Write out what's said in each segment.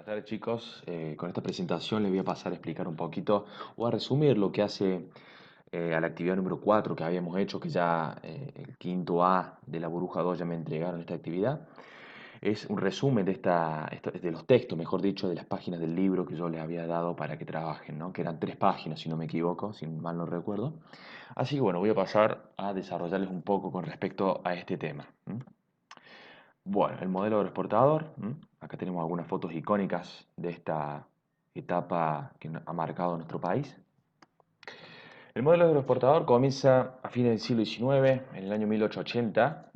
Buenas tardes chicos. Con esta presentación les voy a pasar a explicar un poquito o a resumir lo que hace a la actividad número 4 que habíamos hecho, que ya el quinto A de la burbuja 2 ya me entregaron esta actividad. Es un resumen de, de los textos, mejor dicho, de las páginas del libro que yo les había dado para que trabajen, ¿no? Que eran 3 páginas, si no me equivoco, si mal no recuerdo. Así que bueno, voy a pasar a desarrollarles un poco con respecto a este tema. Bueno, el modelo agroexportador. Acá tenemos algunas fotos icónicas de esta etapa que ha marcado nuestro país. El modelo agroexportador comienza a fines del siglo XIX, en el año 1880,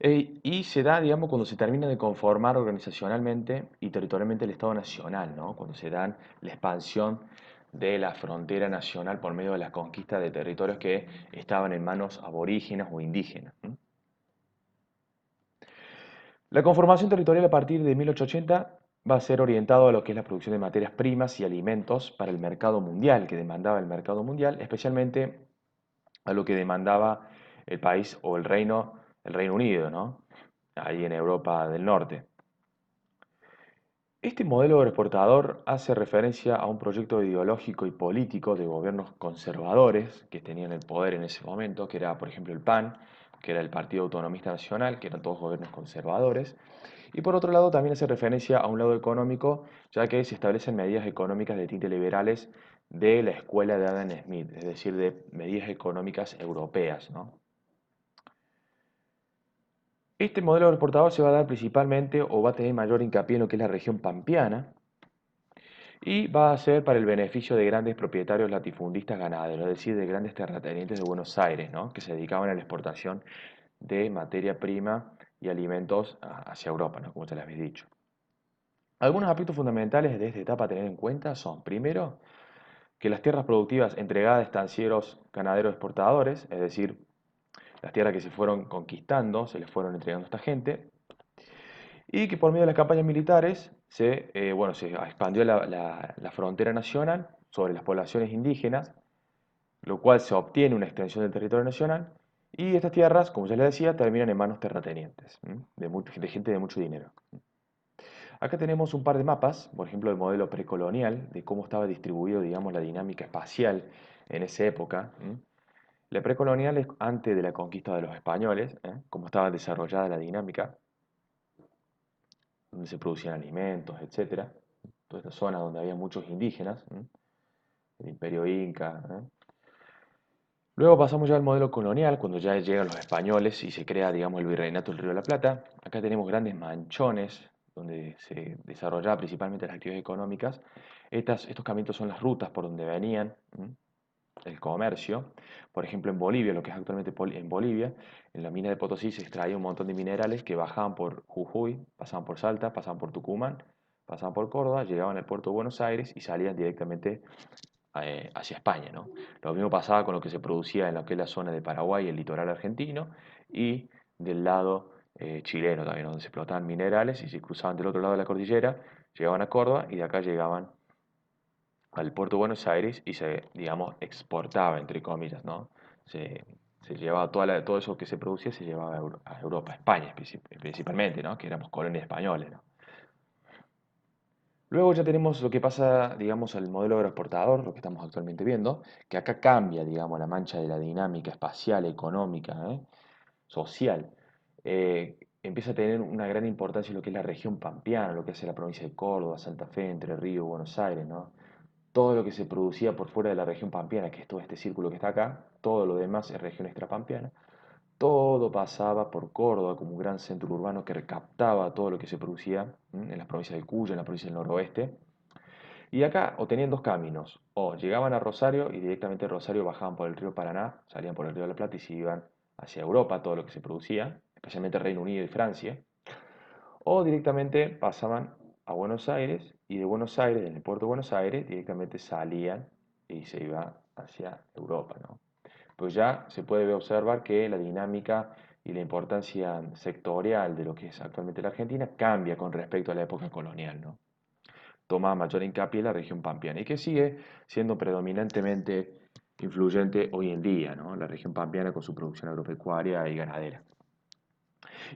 y se da, digamos, cuando se termina de conformar organizacionalmente y territorialmente el Estado Nacional, ¿no? Cuando se dan la expansión de la frontera nacional por medio de la conquista de territorios que estaban en manos aborígenas o indígenas. La conformación territorial a partir de 1880 va a ser orientado a lo que es la producción de materias primas y alimentos para el mercado mundial, que demandaba el mercado mundial, especialmente a lo que demandaba el país o el Reino Unido, ¿no? Ahí en Europa del Norte. Este modelo agroexportador hace referencia a un proyecto ideológico y político de gobiernos conservadores que tenían el poder en ese momento, que era, por ejemplo, el PAN, que era el Partido Autonomista Nacional, que eran todos gobiernos conservadores. Y por otro lado, también hace referencia a un lado económico, ya que se establecen medidas económicas de tinte liberales de la escuela de Adam Smith, es decir, de medidas económicas europeas, ¿no? Este modelo agroexportador se va a dar principalmente o va a tener mayor hincapié en lo que es la región pampeana y va a ser para el beneficio de grandes propietarios latifundistas ganaderos, es decir, de grandes terratenientes de Buenos Aires, ¿no? Que se dedicaban a la exportación de materia prima y alimentos hacia Europa, ¿no? Como te les habéis dicho. Algunos aspectos fundamentales de esta etapa a tener en cuenta son, primero, que las tierras productivas entregadas a estancieros ganaderos exportadores, es decir, las tierras que se fueron conquistando, se les fueron entregando a esta gente, y que por medio de las campañas militares se expandió la frontera nacional sobre las poblaciones indígenas, lo cual se obtiene una extensión del territorio nacional, y estas tierras, como ya les decía, terminan en manos terratenientes, de gente de mucho dinero. Acá tenemos un par de mapas, por ejemplo, el modelo precolonial, de cómo estaba distribuido, digamos, la dinámica espacial en esa época. La precolonial es antes de la conquista de los españoles, cómo estaba desarrollada la dinámica, donde se producían alimentos, etcétera. Toda esta zona donde había muchos indígenas, el imperio inca. Luego pasamos ya al modelo colonial, cuando ya llegan los españoles y se crea, digamos, el Virreinato del Río de la Plata. Acá tenemos grandes manchones donde se desarrollaban principalmente las actividades económicas. Estos caminos son las rutas por donde venían el comercio. Por ejemplo, en Bolivia, lo que es actualmente en Bolivia, en la mina de Potosí se extraía un montón de minerales que bajaban por Jujuy, pasaban por Salta, pasaban por Tucumán, pasaban por Córdoba, llegaban al puerto de Buenos Aires y salían directamente hacia España, ¿no? Lo mismo pasaba con lo que se producía en lo que es la zona de Paraguay, el litoral argentino, y del lado chileno también, donde se explotaban minerales y se cruzaban del otro lado de la cordillera, llegaban a Córdoba y de acá llegaban al puerto de Buenos Aires y se, digamos, exportaba, entre comillas, ¿no? Se, se llevaba todo eso que se producía, se llevaba a Europa, a España principalmente, ¿no? Que éramos colonias españoles, ¿no? Luego ya tenemos lo que pasa, digamos, al modelo agroexportador, lo que estamos actualmente viendo, que acá cambia, digamos, la mancha de la dinámica espacial, económica, social. Empieza a tener una gran importancia lo que es la región pampeana, lo que es la provincia de Córdoba, Santa Fe, Entre Ríos, Buenos Aires, ¿no? Todo lo que se producía por fuera de la región pampeana, que es todo este círculo que está acá, todo lo demás es región extrapampeana, todo pasaba por Córdoba como un gran centro urbano que recaptaba todo lo que se producía en las provincias de Cuyo, en la provincia del Noroeste. Y acá o tenían dos caminos, o llegaban a Rosario y directamente de Rosario bajaban por el río Paraná, salían por el río de la Plata y se iban hacia Europa, todo lo que se producía, especialmente Reino Unido y Francia, o directamente pasaban a Buenos Aires y de Buenos Aires, en el puerto de Buenos Aires, directamente salían y se iba hacia Europa, ¿no? Pues ya se puede observar que la dinámica y la importancia sectorial de lo que es actualmente la Argentina cambia con respecto a la época colonial, ¿no? Toma mayor hincapié la región pampeana y que sigue siendo predominantemente influyente hoy en día, ¿no? La región pampeana con su producción agropecuaria y ganadera.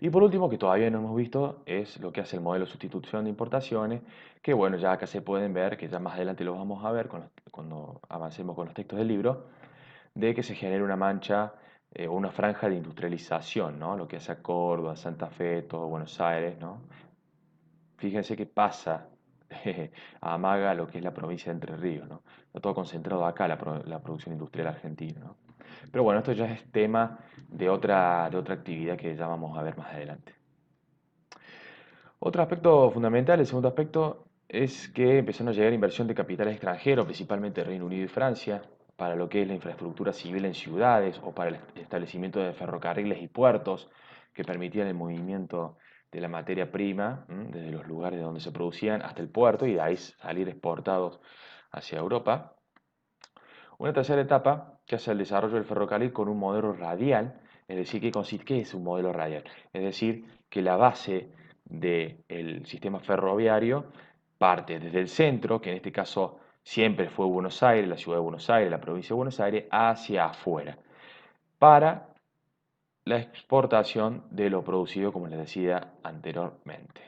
Y por último, que todavía no hemos visto, es lo que hace el modelo de sustitución de importaciones, que bueno, ya acá se pueden ver, que ya más adelante lo vamos a ver cuando avancemos con los textos del libro, de que se genere una mancha o una franja de industrialización, ¿no? Lo que hace a Córdoba, Santa Fe, todo Buenos Aires, ¿no? Fíjense que pasa a Amaga lo que es la provincia de Entre Ríos, ¿no? Está todo concentrado acá, la producción industrial argentina, ¿no? Pero bueno, esto ya es tema de otra actividad que ya vamos a ver más adelante. Otro aspecto fundamental, el segundo aspecto, es que empezaron a llegar inversión de capitales extranjeros, principalmente Reino Unido y Francia, para lo que es la infraestructura civil en ciudades o para el establecimiento de ferrocarriles y puertos que permitían el movimiento de la materia prima, desde los lugares donde se producían hasta el puerto y de ahí salir exportados hacia Europa. Una tercera etapa que hace el desarrollo del ferrocarril con un modelo radial, es decir, ¿qué es un modelo radial? Es decir, que la base del sistema ferroviario parte desde el centro, que en este caso siempre fue Buenos Aires, la ciudad de Buenos Aires, la provincia de Buenos Aires, hacia afuera, para la exportación de lo producido, como les decía anteriormente.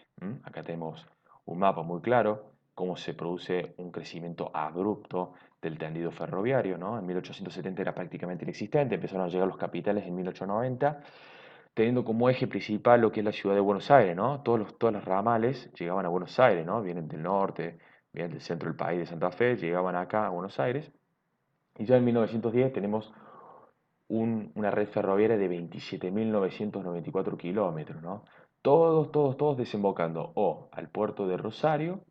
Acá tenemos un mapa muy claro, cómo se produce un crecimiento abrupto del tendido ferroviario, ¿no? En 1870 era prácticamente inexistente, empezaron a llegar los capitales en 1890, teniendo como eje principal lo que es la ciudad de Buenos Aires, ¿no? Todos los ramales llegaban a Buenos Aires, ¿no? Vienen del norte, vienen del centro del país, de Santa Fe, llegaban acá a Buenos Aires. Y ya en 1910 tenemos una red ferroviaria de 27.994 kilómetros, ¿no? Todos desembocando o al puerto de Rosario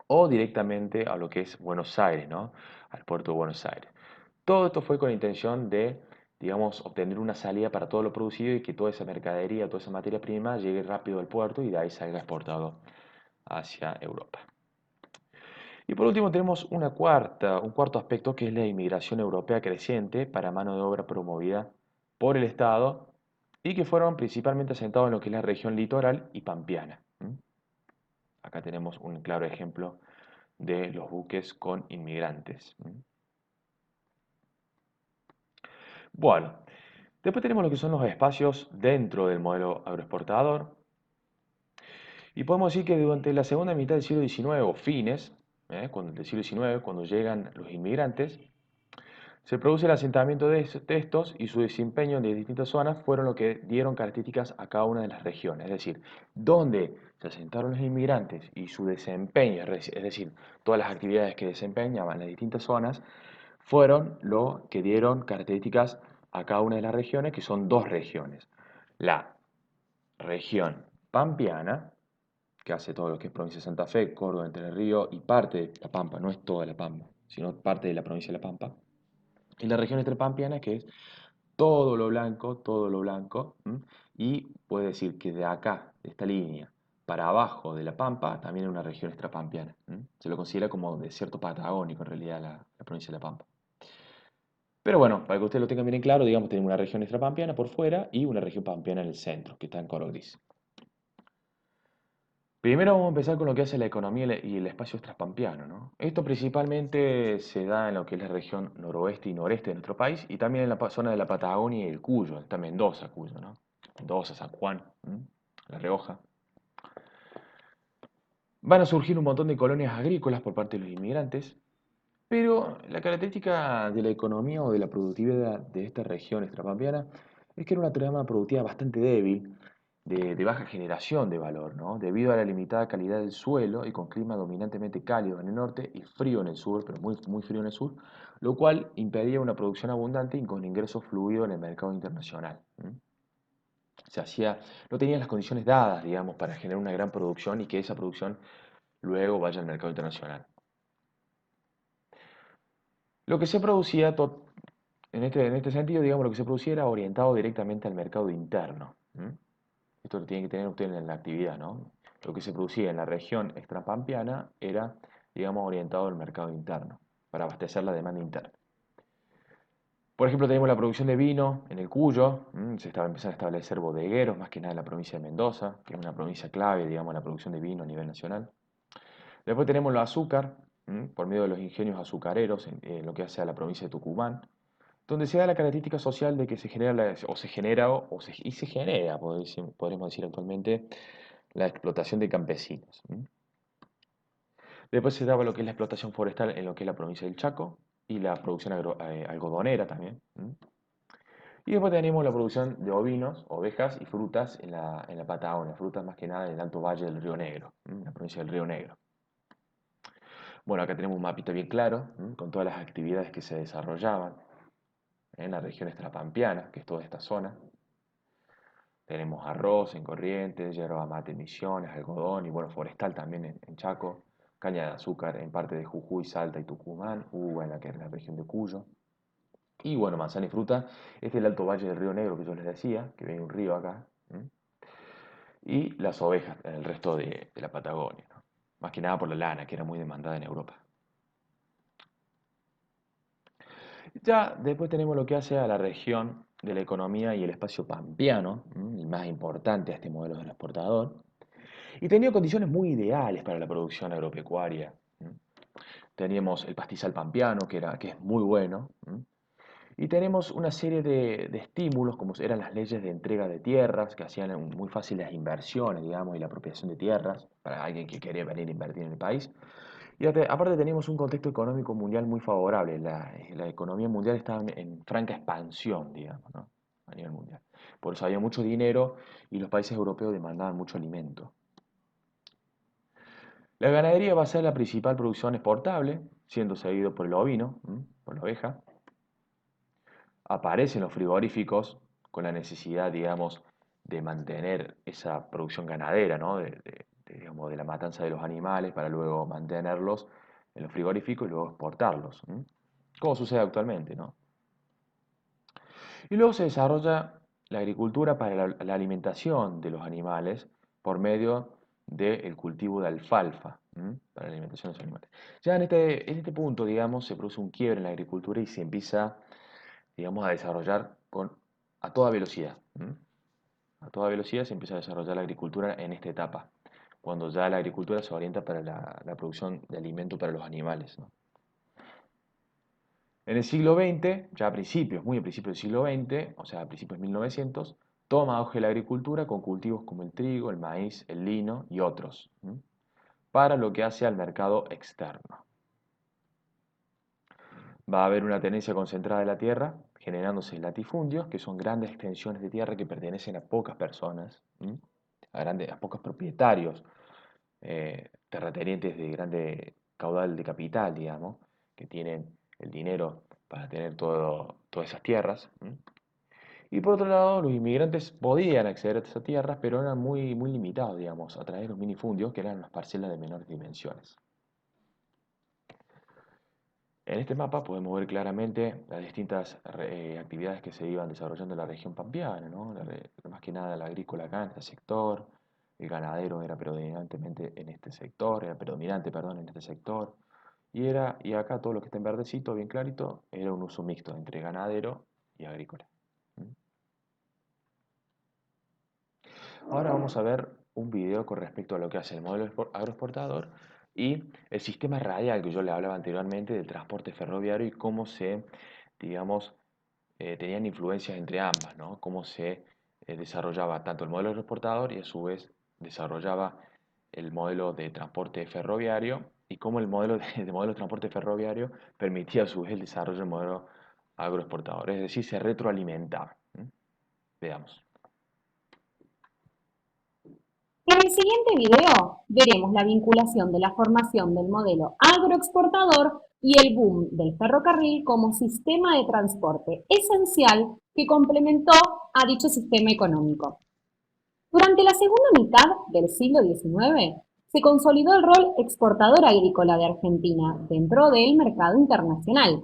o directamente a lo que es Buenos Aires, ¿no? Al puerto de Buenos Aires. Todo esto fue con la intención de, digamos, obtener una salida para todo lo producido y que toda esa mercadería, toda esa materia prima llegue rápido al puerto y de ahí salga exportado hacia Europa. Y por último tenemos un cuarto aspecto que es la inmigración europea creciente para mano de obra promovida por el Estado y que fueron principalmente asentados en lo que es la región litoral y pampeana. Acá tenemos un claro ejemplo de los buques con inmigrantes. Bueno, después tenemos lo que son los espacios dentro del modelo agroexportador y podemos decir que durante la segunda mitad del siglo XIX o fines, del siglo XIX, cuando llegan los inmigrantes, se produce el asentamiento de estos y su desempeño en distintas zonas fueron lo que dieron características a cada una de las regiones. Es decir, donde se asentaron los inmigrantes y su desempeño, es decir, todas las actividades que desempeñaban en las distintas zonas, fueron lo que dieron características a cada una de las regiones, que son dos regiones. La región pampeana, que hace todo lo que es provincia de Santa Fe, Córdoba, Entre Ríos y parte de La Pampa, no es toda La Pampa, sino parte de la provincia de La Pampa. Y la región entrepampeana, que es todo lo blanco, y puede decir que de acá, de esta línea, para abajo de la Pampa, también es una región extrapampeana. Se lo considera como desierto patagónico, en realidad, la provincia de La Pampa. Pero bueno, para que ustedes lo tengan bien en claro, digamos, tenemos una región extrapampeana por fuera y una región pampeana en el centro, que está en color gris. Primero vamos a empezar con lo que hace la economía y el espacio extrapampeano, ¿no? Esto principalmente se da en lo que es la región noroeste y noreste de nuestro país y también en la zona de la Patagonia y el Cuyo, está Mendoza, Cuyo, ¿no? Mendoza, San Juan, La Rioja. Van a surgir un montón de colonias agrícolas por parte de los inmigrantes, pero la característica de la economía o de la productividad de esta región extrapampeana es que era una trama productiva bastante débil, de baja generación de valor, ¿no? Debido a la limitada calidad del suelo y con clima dominantemente cálido en el norte y frío en el sur, pero muy, muy frío en el sur, lo cual impedía una producción abundante y con ingresos fluidos en el mercado internacional. Se hacía, no tenían las condiciones dadas, digamos, para generar una gran producción y que esa producción luego vaya al mercado internacional. Lo que se producía, en este sentido, digamos, lo que se producía era orientado directamente al mercado interno. Esto lo tienen que tener ustedes en la actividad, ¿no? Lo que se producía en la región extrapampeana era, digamos, orientado al mercado interno, para abastecer la demanda interna. Por ejemplo, tenemos la producción de vino en el Cuyo, se estaba empezando a establecer bodegueros, más que nada en la provincia de Mendoza, que es una provincia clave, digamos, en la producción de vino a nivel nacional. Después tenemos el azúcar, por medio de los ingenios azucareros, en lo que hace a la provincia de Tucumán. donde se da la característica social de que se genera, o se genera, y se genera, podríamos decir actualmente, la explotación de campesinos. Después se daba lo que es la explotación forestal en lo que es la provincia del Chaco y la producción algodonera también. Y después tenemos la producción de ovinos, ovejas y frutas en la Patagonia, frutas más que nada en el Alto Valle del Río Negro, la provincia del Río Negro. Bueno, acá tenemos un mapita bien claro, con todas las actividades que se desarrollaban en la región extrapampeana, que es toda esta zona. Tenemos arroz en Corrientes, yerba mate en Misiones, algodón y bueno, forestal también en Chaco, caña de azúcar en parte de Jujuy, Salta y Tucumán, uva en la que es la región de Cuyo. Y bueno, manzana y fruta, este es el Alto Valle del Río Negro que yo les decía, que viene un río acá. Y las ovejas en el resto de la Patagonia, ¿no? Más que nada por la lana, que era muy demandada en Europa. Ya después tenemos lo que hace a la región de la economía y el espacio pampeano, el más importante a este modelo de exportador, y tenía condiciones muy ideales para la producción agropecuaria. Teníamos el pastizal pampeano, que es muy bueno, y tenemos una serie de estímulos, como eran las leyes de entrega de tierras, que hacían muy fácil las inversiones, digamos, y la apropiación de tierras para alguien que quería venir a invertir en el país. Y aparte teníamos un contexto económico mundial muy favorable. La economía mundial estaba en franca expansión, digamos, ¿no? A nivel mundial. Por eso había mucho dinero y los países europeos demandaban mucho alimento. La ganadería va a ser la principal producción exportable, siendo seguido por el ovino, por la oveja. Aparecen los frigoríficos con la necesidad, digamos, de mantener esa producción ganadera, ¿no? Digamos, de la matanza de los animales para luego mantenerlos en los frigoríficos y luego exportarlos, como sucede actualmente, ¿no? Y luego se desarrolla la agricultura para la alimentación de los animales por medio del cultivo de alfalfa, para la alimentación de los animales. Ya en este punto, digamos, se produce un quiebre en la agricultura y se empieza, digamos, a desarrollar a toda velocidad. A toda velocidad se empieza a desarrollar la agricultura en esta etapa, cuando ya la agricultura se orienta para la producción de alimento para los animales, ¿no? En el siglo XX, ya a principios, muy a principios del siglo XX, o sea, a principios de 1900, toma auge la agricultura con cultivos como el trigo, el maíz, el lino y otros, para lo que hace al mercado externo. Va a haber una tenencia concentrada de la tierra, generándose latifundios, que son grandes extensiones de tierra que pertenecen a pocas personas, a pocos propietarios, terratenientes de grande caudal de capital, digamos, que tienen el dinero para tener todas esas tierras. Y por otro lado, los inmigrantes podían acceder a esas tierras, pero eran muy limitados, digamos, a través de los minifundios, que eran las parcelas de menores dimensiones. En este mapa podemos ver claramente las distintas actividades que se iban desarrollando en la región pampeana, ¿no? Más que nada la agrícola acá en este sector, el ganadero era predominantemente en este sector, era predominante, perdón, en este sector, y acá todo lo que está en verdecito, bien clarito, era un uso mixto entre ganadero y agrícola. Ahora vamos a ver un video con respecto a lo que hace el modelo agroexportador y el sistema radial que yo le hablaba anteriormente del transporte ferroviario y cómo digamos, tenían influencias entre ambas, ¿no? Cómo se desarrollaba tanto el modelo agroexportador y a su vez desarrollaba el modelo de transporte ferroviario y cómo el modelo de modelo de transporte ferroviario permitía a su vez el desarrollo del modelo agroexportador, es decir, se retroalimentaban. Veamos. En el siguiente video veremos la vinculación de la formación del modelo agroexportador y el boom del ferrocarril como sistema de transporte esencial que complementó a dicho sistema económico. Durante la segunda mitad del siglo XIX se consolidó el rol exportador agrícola de Argentina dentro del mercado internacional,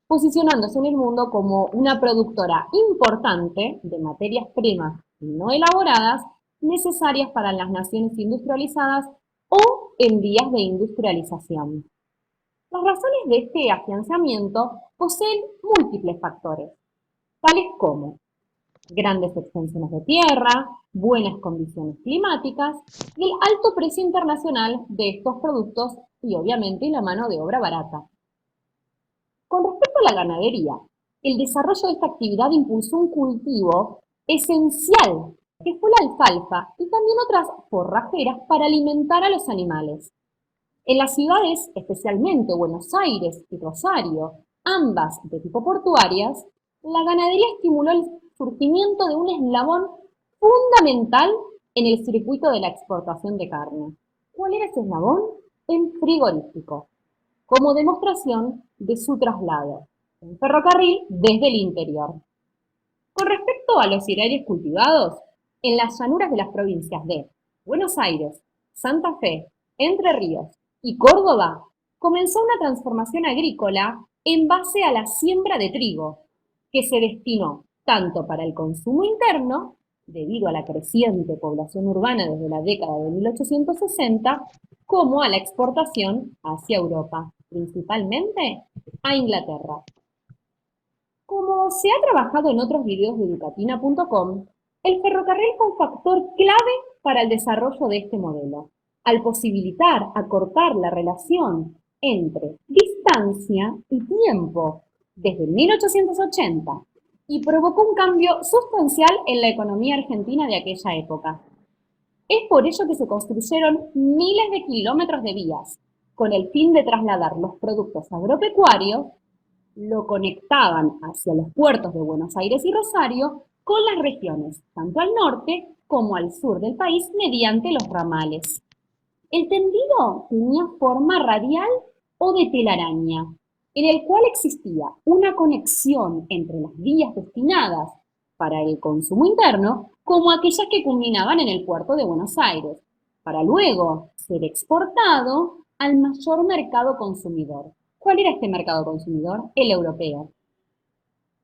posicionándose en el mundo como una productora importante de materias primas no elaboradas necesarias para las naciones industrializadas o en vías de industrialización. Las razones de este afianzamiento poseen múltiples factores, tales como grandes extensiones de tierra, buenas condiciones climáticas y el alto precio internacional de estos productos y obviamente la mano de obra barata. Con respecto a la ganadería, El desarrollo de esta actividad impulsó un cultivo esencial, que fue la alfalfa y también otras forrajeras para alimentar a los animales. En las ciudades, especialmente Buenos Aires y Rosario, ambas de tipo portuarias, la ganadería estimuló el surgimiento de un eslabón fundamental en el circuito de la exportación de carne. ¿Cuál era ese eslabón? El frigorífico, como demostración de su traslado en ferrocarril desde el interior. Con respecto a los cereales cultivados, en las llanuras de las provincias de Buenos Aires, Santa Fe, Entre Ríos y Córdoba, comenzó una transformación agrícola en base a la siembra de trigo, que se destinó tanto para el consumo interno, debido a la creciente población urbana desde la década de 1860, como a la exportación hacia Europa, principalmente a Inglaterra. Como se ha trabajado en otros videos de educatina.com, el ferrocarril fue un factor clave para el desarrollo de este modelo, al posibilitar acortar la relación entre distancia y tiempo desde 1880 y provocó un cambio sustancial en la economía argentina de aquella época. Es por ello que se construyeron miles de kilómetros de vías, con el fin de trasladar los productos agropecuarios, lo conectaban hacia los puertos de Buenos Aires y Rosario con las regiones, tanto al norte como al sur del país, mediante los ramales. El tendido tenía forma radial o de telaraña, en el cual existía una conexión entre las vías destinadas para el consumo interno como aquellas que culminaban en el puerto de Buenos Aires, para luego ser exportado al mayor mercado consumidor. ¿Cuál era este mercado consumidor? El europeo.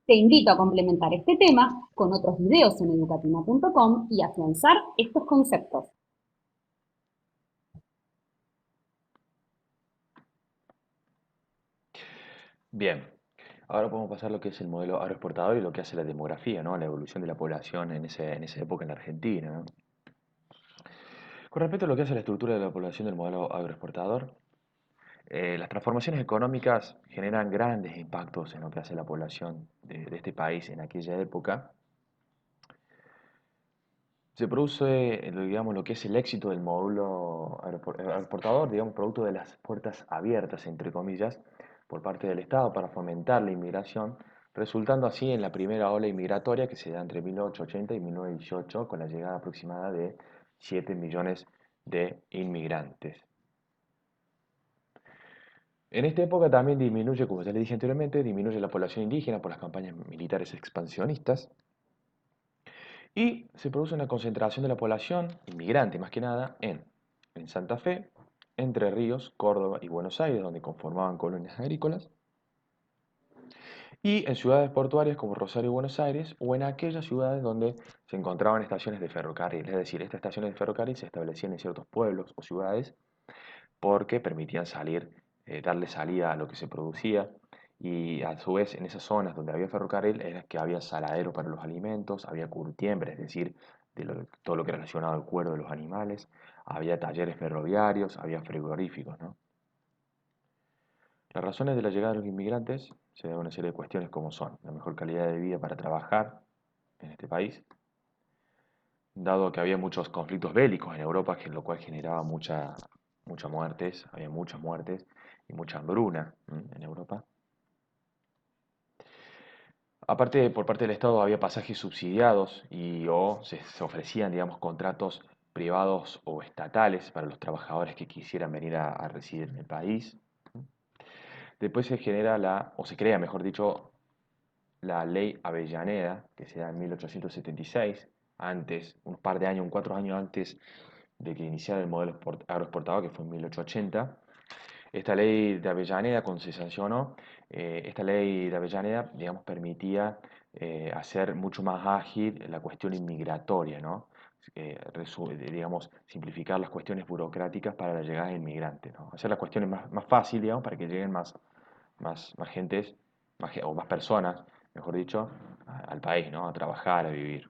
Te invito a complementar este tema con otros videos en educatina.com y afianzar estos conceptos. Bien, ahora podemos pasar a lo que es el modelo agroexportador y lo que hace la demografía, ¿no? La evolución de la población en esa época en la Argentina, ¿no? Con respecto a lo que hace la estructura de la población del modelo agroexportador, las transformaciones económicas generan grandes impactos en lo que hace la población de este país en aquella época. Se produce, digamos, lo que es el éxito del módulo agroexportador, digamos, producto de las puertas abiertas, entre comillas, por parte del Estado para fomentar la inmigración, resultando así en la primera ola inmigratoria que se da entre 1880 y 1918, con la llegada aproximada de 7 millones de inmigrantes. En esta época también disminuye, como ya le dije anteriormente, disminuye la población indígena por las campañas militares expansionistas y se produce una concentración de la población inmigrante, más que nada, en Santa Fe, Entre Ríos, Córdoba y Buenos Aires, donde conformaban colonias agrícolas, y en ciudades portuarias como Rosario y Buenos Aires, o en aquellas ciudades donde se encontraban estaciones de ferrocarril. Es decir, estas estaciones de ferrocarril se establecían en ciertos pueblos o ciudades porque permitían salir, darle salida a lo que se producía. Y a su vez, en esas zonas donde había ferrocarril, era que había saladero para los alimentos, había curtiembre, es decir, todo lo que era relacionado al cuero de los animales, había talleres ferroviarios, había frigoríficos, ¿no? Las razones de la llegada de los inmigrantes se deben a una serie de cuestiones como son la mejor calidad de vida para trabajar en este país, dado que había muchos conflictos bélicos en Europa, lo cual generaba muchas muertes, había muchas muertes y mucha hambruna en Europa. Aparte, por parte del Estado había pasajes subsidiados o se ofrecían, digamos, contratos privados o estatales para los trabajadores que quisieran venir a residir en el país. Después se genera o se crea, mejor dicho, la ley Avellaneda, que se da en 1876, antes, unos par de años, 4 años antes de que iniciara el modelo agroexportador, que fue en 1880. Esta ley de Avellaneda, cuando se sancionó, esta ley de Avellaneda, digamos, permitía hacer mucho más ágil la cuestión inmigratoria, ¿no? Digamos, simplificar las cuestiones burocráticas para la llegada de inmigrantes, ¿no? Hacer las cuestiones más fáciles, digamos, para que lleguen más gentes, o más personas, mejor dicho, al país, ¿no? A trabajar, a vivir.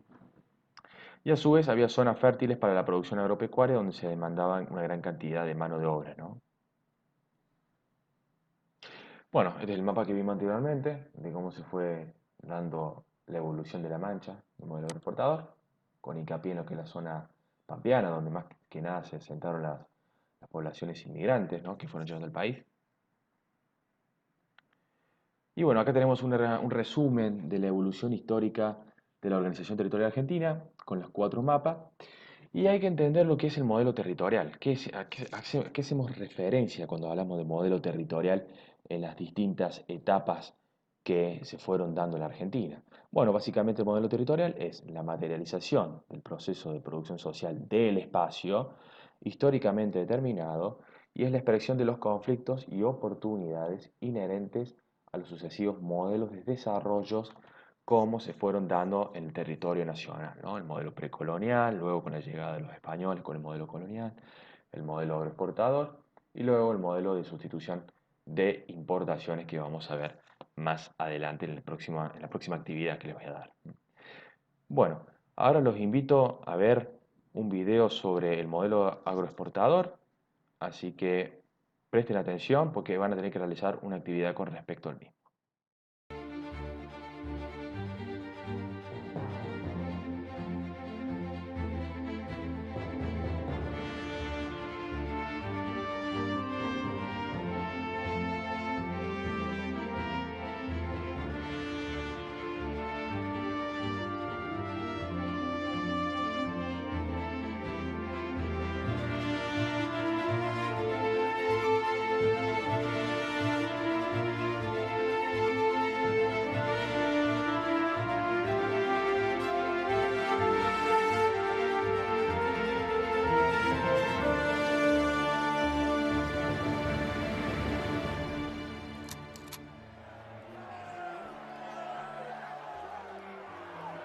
Y a su vez había zonas fértiles para la producción agropecuaria donde se demandaban una gran cantidad de mano de obra, ¿no? Bueno, este es el mapa que vimos anteriormente, de cómo se fue dando la evolución de la Mancha, el modelo agroexportador, con hincapié en lo que es la zona pampeana, donde más que nada se asentaron las poblaciones inmigrantes, ¿no? Que fueron llegando al país. Y bueno, acá tenemos un resumen de la evolución histórica de la organización territorial argentina, con los 4 mapas. Y hay que entender lo que es el modelo territorial. ¿A qué hacemos referencia cuando hablamos de modelo territorial en las distintas etapas que se fueron dando en la Argentina? Bueno, básicamente el modelo territorial es la materialización del proceso de producción social del espacio históricamente determinado y es la expresión de los conflictos y oportunidades inherentes a los sucesivos modelos de desarrollos como se fueron dando en el territorio nacional, ¿no? El modelo precolonial, luego con la llegada de los españoles con el modelo colonial, el modelo agroexportador y luego el modelo de sustitución de importaciones que vamos a ver más adelante en la próxima actividad que les voy a dar. Bueno, ahora los invito a ver un video sobre el modelo agroexportador, así que presten atención porque van a tener que realizar una actividad con respecto al mismo.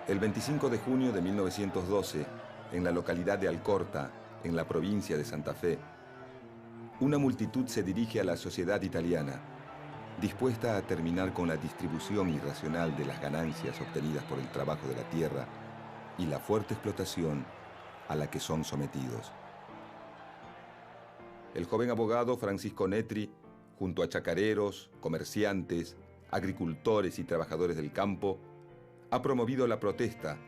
El 25 de junio de 1912, en la localidad de Alcorta, en la provincia de Santa Fe, una multitud se dirige a la sociedad italiana, dispuesta a terminar con la distribución irracional de las ganancias obtenidas por el trabajo de la tierra y la fuerte explotación a la que son sometidos. El joven abogado Francisco Netri, junto a chacareros, comerciantes, agricultores y trabajadores del campo, ha promovido la protesta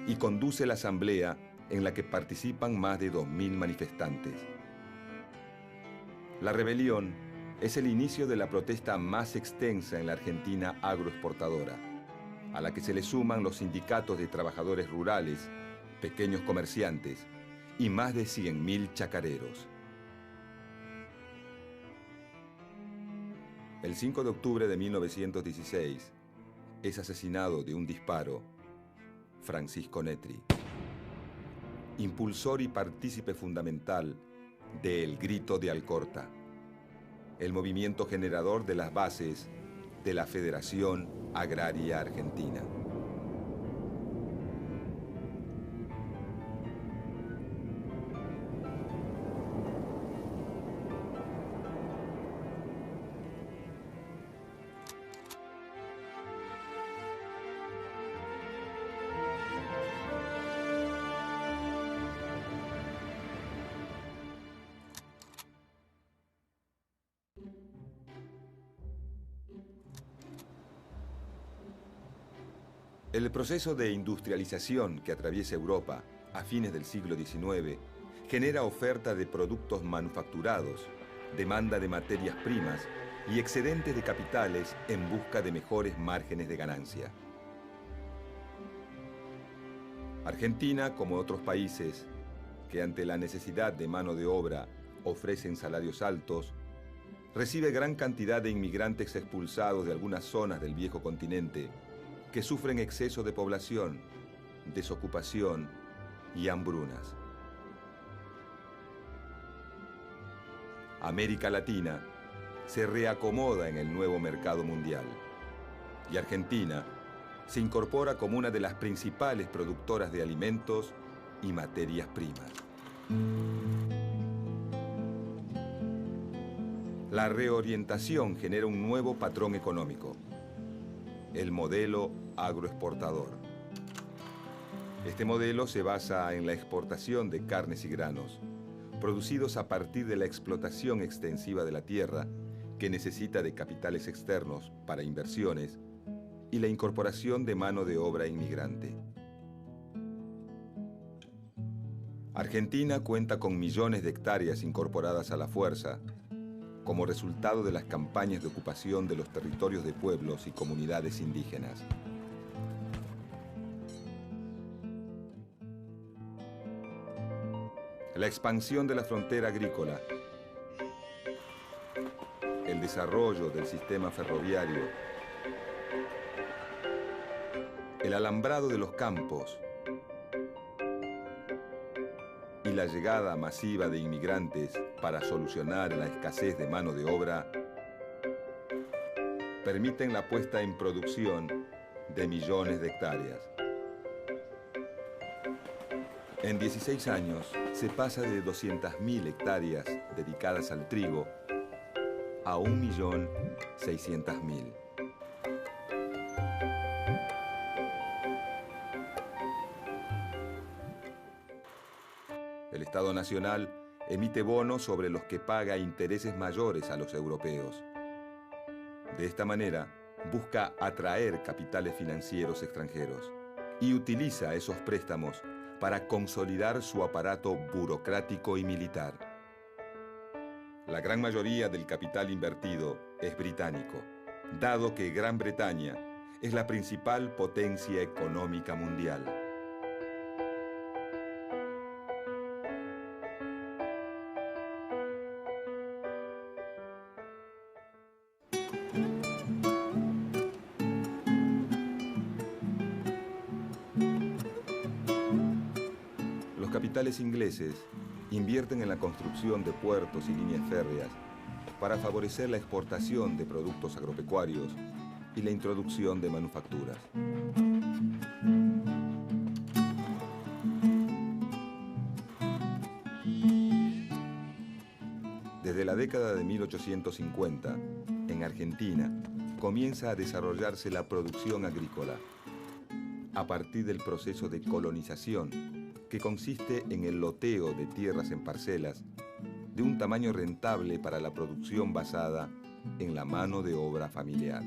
y conduce la asamblea en la que participan más de 2000 manifestantes. La rebelión es el inicio de la protesta más extensa en la Argentina agroexportadora, a la que se le suman los sindicatos de trabajadores rurales, pequeños comerciantes y más de 100.000 chacareros. El 5 de octubre de 1916, es asesinado de un disparo Francisco Netri, impulsor y partícipe fundamental de El Grito de Alcorta, el movimiento generador de las bases de la Federación Agraria Argentina. El proceso de industrialización que atraviesa Europa a fines del siglo XIX genera oferta de productos manufacturados, demanda de materias primas y excedente de capitales en busca de mejores márgenes de ganancia. Argentina, como otros países que ante la necesidad de mano de obra ofrecen salarios altos, recibe gran cantidad de inmigrantes expulsados de algunas zonas del viejo continente que sufren exceso de población, desocupación y hambrunas. América Latina se reacomoda en el nuevo mercado mundial y Argentina se incorpora como una de las principales productoras de alimentos y materias primas. La reorientación genera un nuevo patrón económico, el modelo agroexportador. Este modelo se basa en la exportación de carnes y granos, producidos a partir de la explotación extensiva de la tierra, que necesita de capitales externos para inversiones, y la incorporación de mano de obra inmigrante. Argentina cuenta con millones de hectáreas incorporadas a la fuerza, como resultado de las campañas de ocupación de los territorios de pueblos y comunidades indígenas. La expansión de la frontera agrícola, el desarrollo del sistema ferroviario, el alambrado de los campos y la llegada masiva de inmigrantes para solucionar la escasez de mano de obra permiten la puesta en producción de millones de hectáreas. En 16 años se pasa de 200.000 hectáreas dedicadas al trigo a 1.600.000. El Estado Nacional emite bonos sobre los que paga intereses mayores a los europeos. De esta manera, busca atraer capitales financieros extranjeros y utiliza esos préstamos para consolidar su aparato burocrático y militar. La gran mayoría del capital invertido es británico, dado que Gran Bretaña es la principal potencia económica mundial. Los capitales ingleses invierten en la construcción de puertos y líneas férreas para favorecer la exportación de productos agropecuarios y la introducción de manufacturas. Desde la década de 1850, en Argentina, comienza a desarrollarse la producción agrícola, a partir del proceso de colonización, que consiste en el loteo de tierras en parcelas de un tamaño rentable para la producción basada en la mano de obra familiar.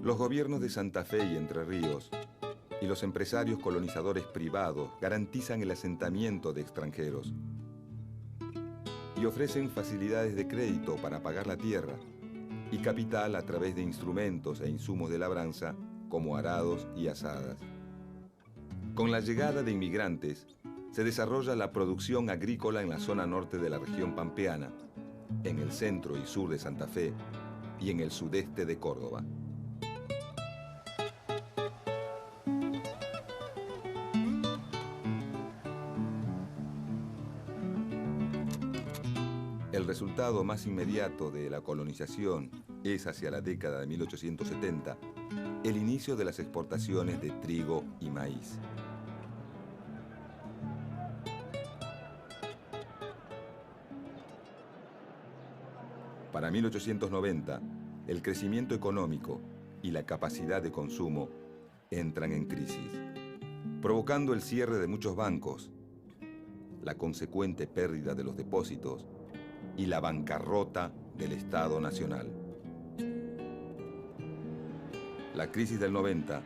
Los gobiernos de Santa Fe y Entre Ríos y los empresarios colonizadores privados garantizan el asentamiento de extranjeros y ofrecen facilidades de crédito para pagar la tierra y capital a través de instrumentos e insumos de labranza como arados y azadas. Con la llegada de inmigrantes, se desarrolla la producción agrícola en la zona norte de la región pampeana, en el centro y sur de Santa Fe y en el sudeste de Córdoba. El resultado más inmediato de la colonización es, hacia la década de 1870, el inicio de las exportaciones de trigo y maíz. Para 1890, el crecimiento económico y la capacidad de consumo entran en crisis, provocando el cierre de muchos bancos, la consecuente pérdida de los depósitos y la bancarrota del Estado Nacional. La crisis del 90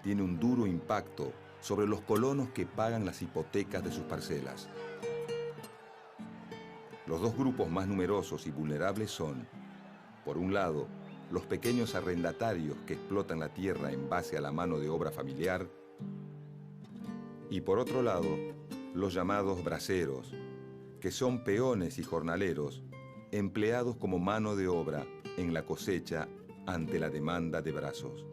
tiene un duro impacto sobre los colonos que pagan las hipotecas de sus parcelas. Los dos grupos más numerosos y vulnerables son, por un lado, los pequeños arrendatarios que explotan la tierra en base a la mano de obra familiar, y por otro lado, los llamados braceros, que son peones y jornaleros empleados como mano de obra en la cosecha ante la demanda de brazos.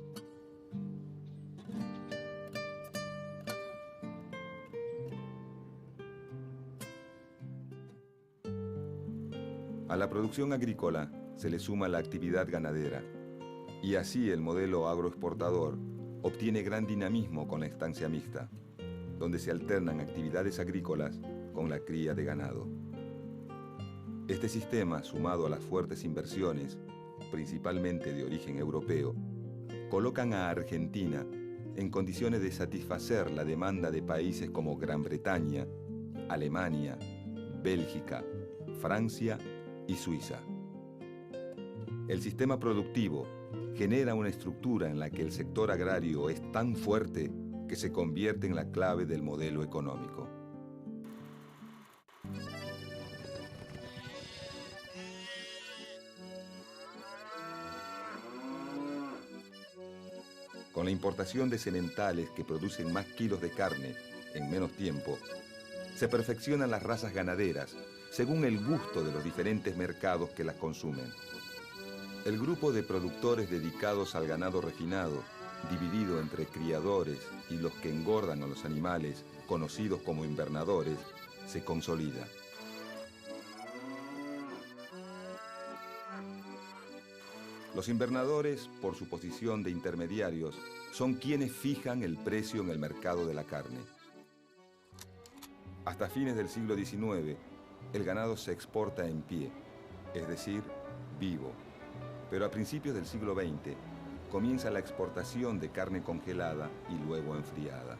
A la producción agrícola se le suma la actividad ganadera, y así el modelo agroexportador obtiene gran dinamismo con la estancia mixta, donde se alternan actividades agrícolas con la cría de ganado. Este sistema, sumado a las fuertes inversiones, principalmente de origen europeo, colocan a Argentina en condiciones de satisfacer la demanda de países como Gran Bretaña, Alemania, Bélgica, Francia y Suiza. El sistema productivo genera una estructura en la que el sector agrario es tan fuerte que se convierte en la clave del modelo económico. Con la importación de sementales que producen más kilos de carne en menos tiempo, se perfeccionan las razas ganaderas según el gusto de los diferentes mercados que las consumen. El grupo de productores dedicados al ganado refinado, dividido entre criadores y los que engordan a los animales, conocidos como invernadores, se consolida. Los invernadores, por su posición de intermediarios, son quienes fijan el precio en el mercado de la carne. Hasta fines del siglo XIX, el ganado se exporta en pie, es decir, vivo. Pero a principios del siglo XX comienza la exportación de carne congelada y luego enfriada.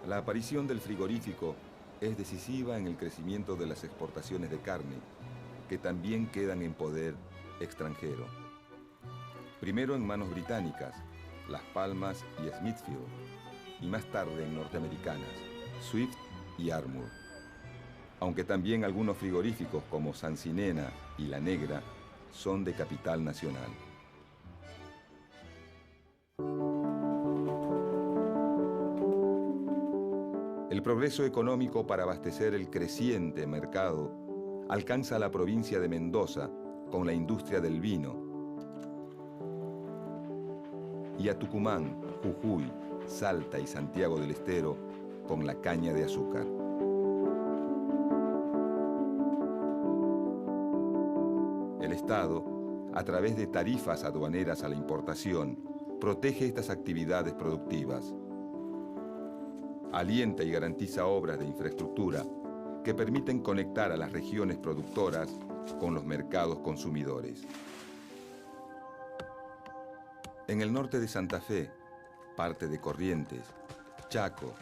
La aparición del frigorífico es decisiva en el crecimiento de las exportaciones de carne, que también quedan en poder extranjero. Primero en manos británicas, Las Palmas y Smithfield, y más tarde en norteamericanas, Swift y Armour. Aunque también algunos frigoríficos como Sancinena y La Negra son de capital nacional. El progreso económico para abastecer el creciente mercado alcanza a la provincia de Mendoza con la industria del vino y a Tucumán, Jujuy, Salta y Santiago del Estero con la caña de azúcar. El Estado, a través de tarifas aduaneras a la importación, protege estas actividades productivas. Alienta y garantiza obras de infraestructura que permiten conectar a las regiones productoras con los mercados consumidores. En el norte de Santa Fe, parte de Corrientes, Chaco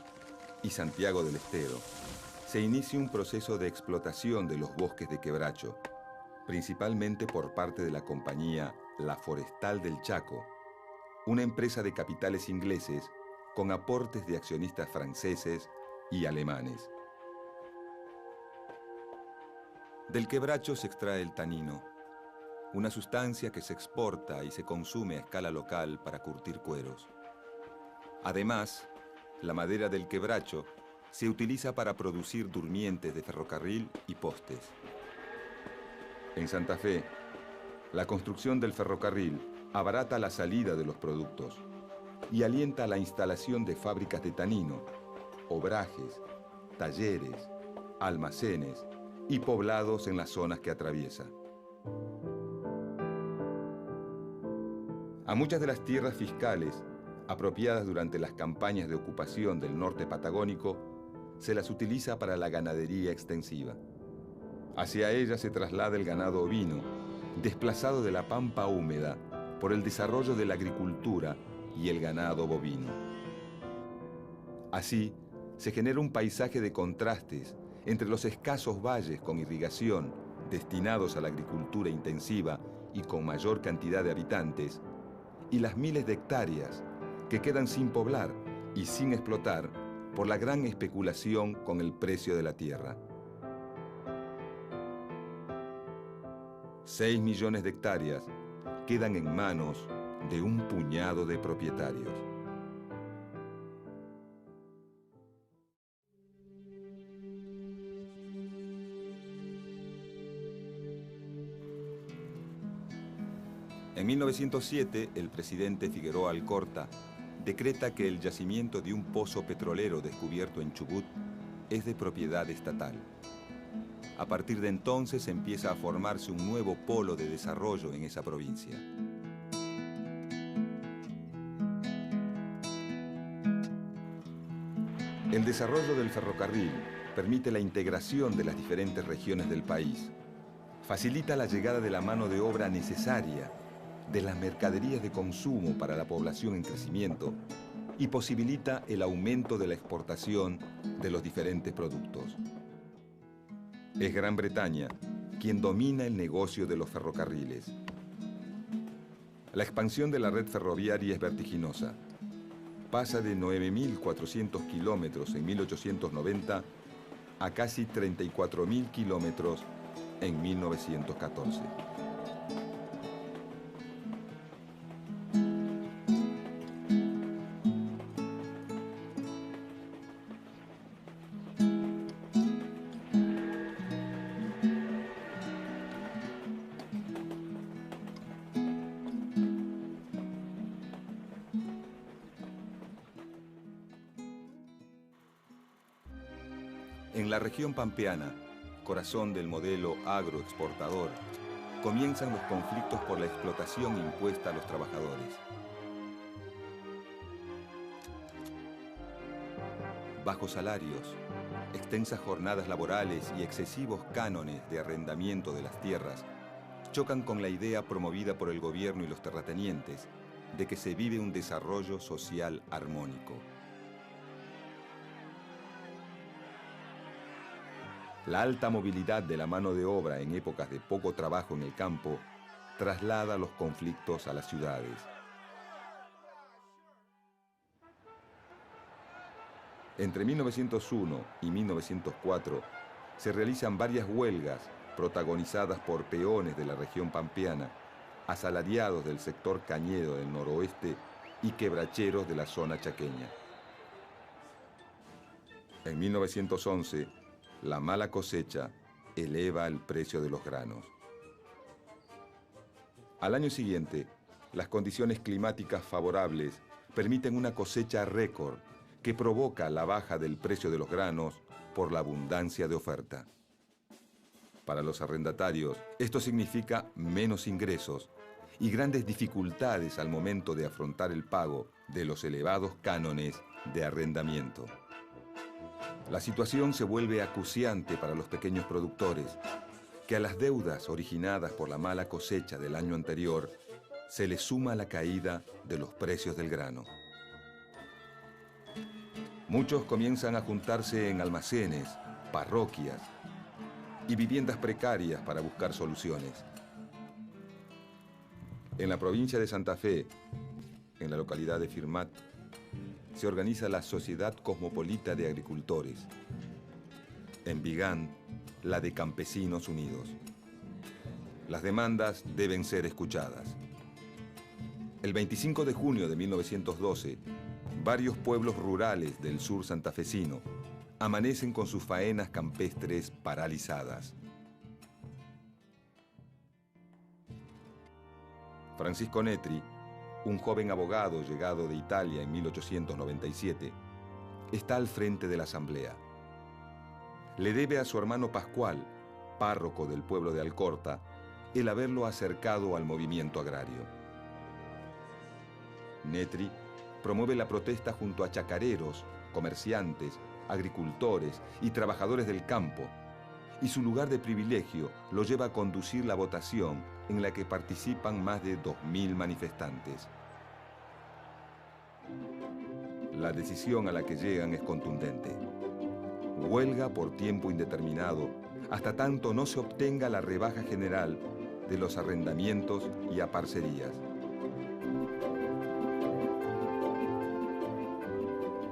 y Santiago del Estero, se inicia un proceso de explotación de los bosques de quebracho, principalmente por parte de la compañía La Forestal del Chaco, una empresa de capitales ingleses con aportes de accionistas franceses y alemanes. Del quebracho se extrae el tanino, una sustancia que se exporta y se consume a escala local para curtir cueros. Además, la madera del quebracho se utiliza para producir durmientes de ferrocarril y postes. En Santa Fe, la construcción del ferrocarril abarata la salida de los productos y alienta la instalación de fábricas de tanino, obrajes, talleres, almacenes y poblados en las zonas que atraviesa. A muchas de las tierras fiscales, apropiadas durante las campañas de ocupación del norte patagónico, se las utiliza para la ganadería extensiva. Hacia ellas se traslada el ganado ovino, desplazado de la pampa húmeda por el desarrollo de la agricultura y el ganado bovino. Así, se genera un paisaje de contrastes entre los escasos valles con irrigación destinados a la agricultura intensiva y con mayor cantidad de habitantes, y las miles de hectáreas que quedan sin poblar y sin explotar por la gran especulación con el precio de la tierra. 6 millones de hectáreas quedan en manos de un puñado de propietarios. En 1907, el presidente Figueroa Alcorta decreta que el yacimiento de un pozo petrolero descubierto en Chubut es de propiedad estatal. A partir de entonces empieza a formarse un nuevo polo de desarrollo en esa provincia. El desarrollo del ferrocarril permite la integración de las diferentes regiones del país, facilita la llegada de la mano de obra necesaria, de las mercaderías de consumo para la población en crecimiento y posibilita el aumento de la exportación de los diferentes productos. Es Gran Bretaña quien domina el negocio de los ferrocarriles. La expansión de la red ferroviaria es vertiginosa. Pasa de 9.400 kilómetros en 1890 a casi 34.000 kilómetros en 1914. En la región pampeana, corazón del modelo agroexportador, comienzan los conflictos por la explotación impuesta a los trabajadores. Bajos salarios, extensas jornadas laborales y excesivos cánones de arrendamiento de las tierras chocan con la idea promovida por el gobierno y los terratenientes de que se vive un desarrollo social armónico. La alta movilidad de la mano de obra en épocas de poco trabajo en el campo traslada los conflictos a las ciudades. Entre 1901 y 1904 se realizan varias huelgas protagonizadas por peones de la región pampeana, asalariados del sector cañero del noroeste y quebracheros de la zona chaqueña. En 1911, la mala cosecha eleva el precio de los granos. Al año siguiente, las condiciones climáticas favorables permiten una cosecha récord que provoca la baja del precio de los granos por la abundancia de oferta. Para los arrendatarios, esto significa menos ingresos y grandes dificultades al momento de afrontar el pago de los elevados cánones de arrendamiento. La situación se vuelve acuciante para los pequeños productores, que a las deudas originadas por la mala cosecha del año anterior se le suma la caída de los precios del grano. Muchos comienzan a juntarse en almacenes, parroquias y viviendas precarias para buscar soluciones. En la provincia de Santa Fe, en la localidad de Firmat, se organiza la Sociedad Cosmopolita de Agricultores. En Vigán, la de Campesinos Unidos. Las demandas deben ser escuchadas. El 25 de junio de 1912, varios pueblos rurales del sur santafesino amanecen con sus faenas campestres paralizadas. Francisco Netri, un joven abogado llegado de Italia en 1897, está al frente de la asamblea. Le debe a su hermano Pascual, párroco del pueblo de Alcorta, el haberlo acercado al movimiento agrario. Netri promueve la protesta junto a chacareros, comerciantes, agricultores y trabajadores del campo, y su lugar de privilegio lo lleva a conducir la votación en la que participan más de 2.000 manifestantes. La decisión a la que llegan es contundente. Huelga por tiempo indeterminado hasta tanto no se obtenga la rebaja general de los arrendamientos y aparcerías.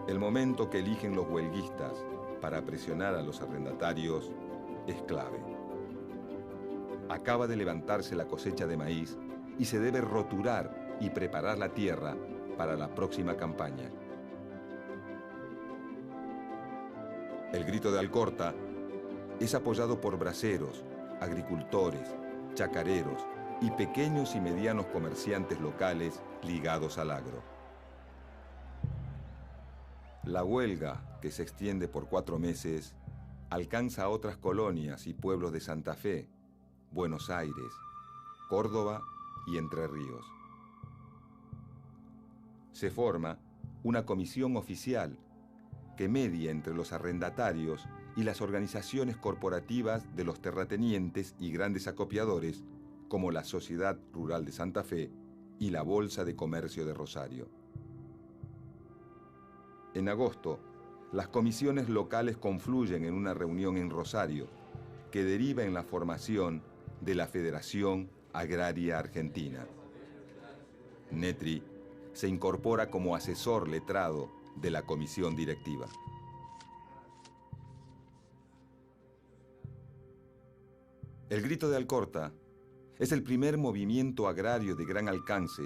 El momento que eligen los huelguistas para presionar a los arrendatarios es clave. Acaba de levantarse la cosecha de maíz y se debe roturar y preparar la tierra para la próxima campaña. El grito de Alcorta es apoyado por braceros, agricultores, chacareros y pequeños y medianos comerciantes locales ligados al agro. La huelga, que se extiende por 4 meses, alcanza a otras colonias y pueblos de Santa Fe, Buenos Aires, Córdoba y Entre Ríos. Se forma una comisión oficial que media entre los arrendatarios y las organizaciones corporativas de los terratenientes y grandes acopiadores, como la Sociedad Rural de Santa Fe y la Bolsa de Comercio de Rosario. En agosto, las comisiones locales confluyen en una reunión en Rosario, que deriva en la formación de la Federación Agraria Argentina. Netri se incorpora como asesor letrado de la comisión directiva. El Grito de Alcorta es el primer movimiento agrario de gran alcance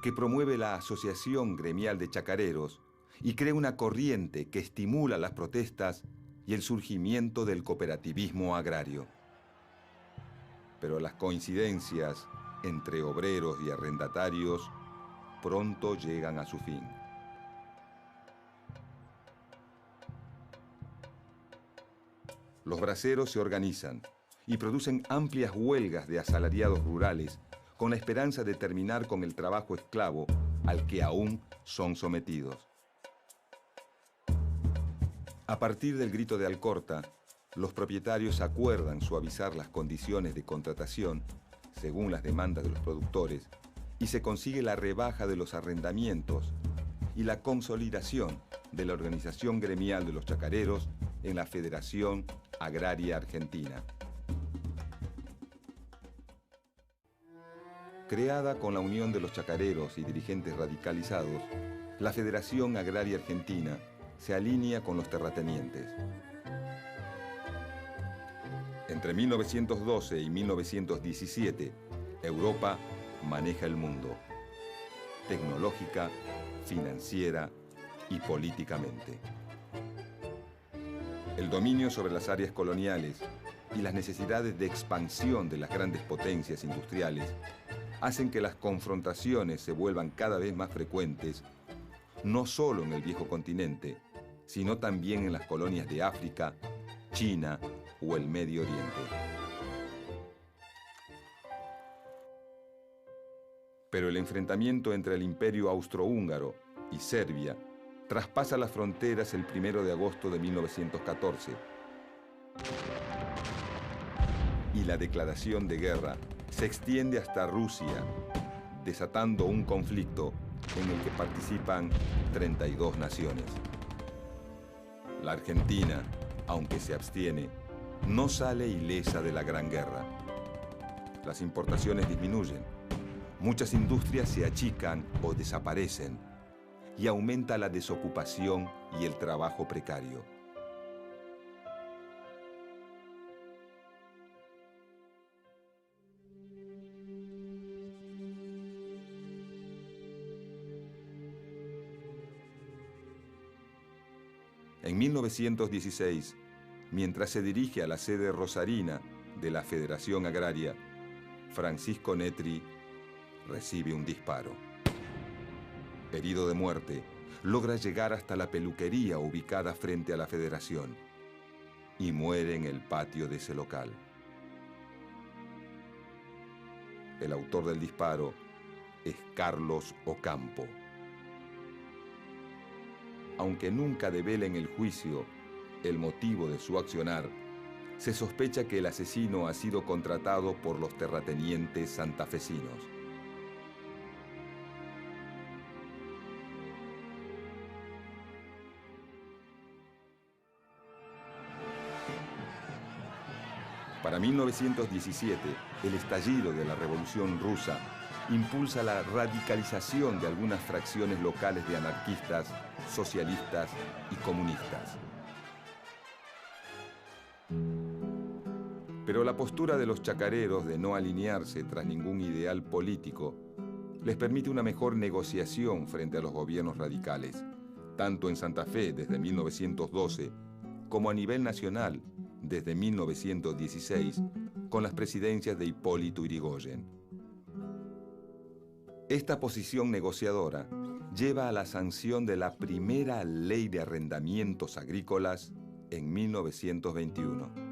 que promueve la Asociación Gremial de Chacareros y crea una corriente que estimula las protestas y el surgimiento del cooperativismo agrario. Pero las coincidencias entre obreros y arrendatarios pronto llegan a su fin. Los braceros se organizan y producen amplias huelgas de asalariados rurales con la esperanza de terminar con el trabajo esclavo al que aún son sometidos. A partir del Grito de Alcorta, los propietarios acuerdan suavizar las condiciones de contratación según las demandas de los productores y se consigue la rebaja de los arrendamientos y la consolidación de la organización gremial de los chacareros en la Federación Agraria Argentina. Creada con la unión de los chacareros y dirigentes radicalizados, la Federación Agraria Argentina se alinea con los terratenientes. Entre 1912 y 1917, Europa maneja el mundo, tecnológica, financiera y políticamente. El dominio sobre las áreas coloniales y las necesidades de expansión de las grandes potencias industriales hacen que las confrontaciones se vuelvan cada vez más frecuentes, no solo en el viejo continente, sino también en las colonias de África, China o el Medio Oriente. Pero el enfrentamiento entre el Imperio Austrohúngaro y Serbia traspasa las fronteras el 1 de agosto de 1914. Y la declaración de guerra se extiende hasta Rusia, desatando un conflicto en el que participan 32 naciones. La Argentina, aunque se abstiene, no sale ilesa de la Gran Guerra. Las importaciones disminuyen, muchas industrias se achican o desaparecen y aumenta la desocupación y el trabajo precario. En 1916, mientras se dirige a la sede rosarina de la Federación Agraria, Francisco Netri recibe un disparo. Herido de muerte, logra llegar hasta la peluquería ubicada frente a la Federación y muere en el patio de ese local. El autor del disparo es Carlos Ocampo. Aunque nunca devela en el juicio el motivo de su accionar, se sospecha que el asesino ha sido contratado por los terratenientes santafesinos. Para 1917, el estallido de la Revolución Rusa impulsa la radicalización de algunas fracciones locales de anarquistas, socialistas y comunistas. Pero la postura de los chacareros de no alinearse tras ningún ideal político les permite una mejor negociación frente a los gobiernos radicales, tanto en Santa Fe desde 1912 como a nivel nacional desde 1916 con las presidencias de Hipólito Yrigoyen. Esta posición negociadora lleva a la sanción de la primera ley de arrendamientos agrícolas en 1921.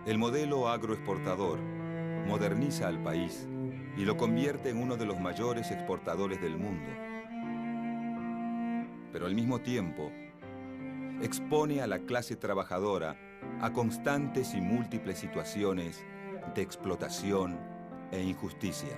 El modelo agroexportador moderniza al país y lo convierte en uno de los mayores exportadores del mundo. Pero al mismo tiempo, expone a la clase trabajadora a constantes y múltiples situaciones de explotación e injusticia.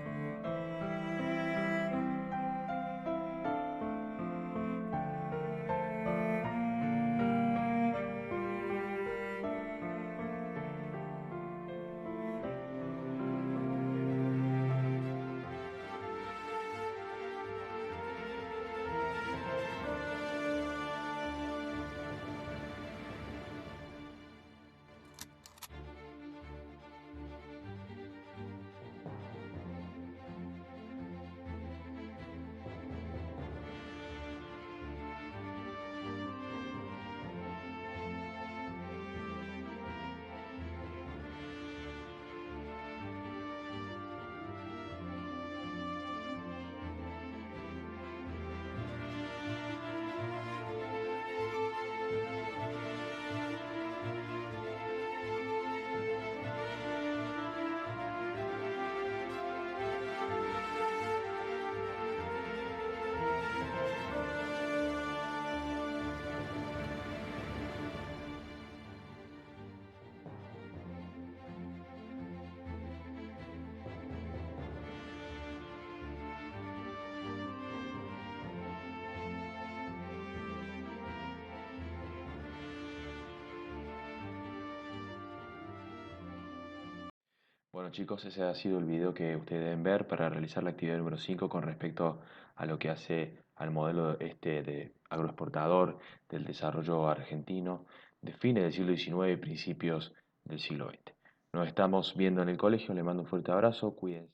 Bueno chicos, ese ha sido el video que ustedes deben ver para realizar la actividad número 5 con respecto a lo que hace al modelo este de agroexportador del desarrollo argentino de fines del siglo XIX y principios del siglo XX. Nos estamos viendo en el colegio, les mando un fuerte abrazo, cuídense.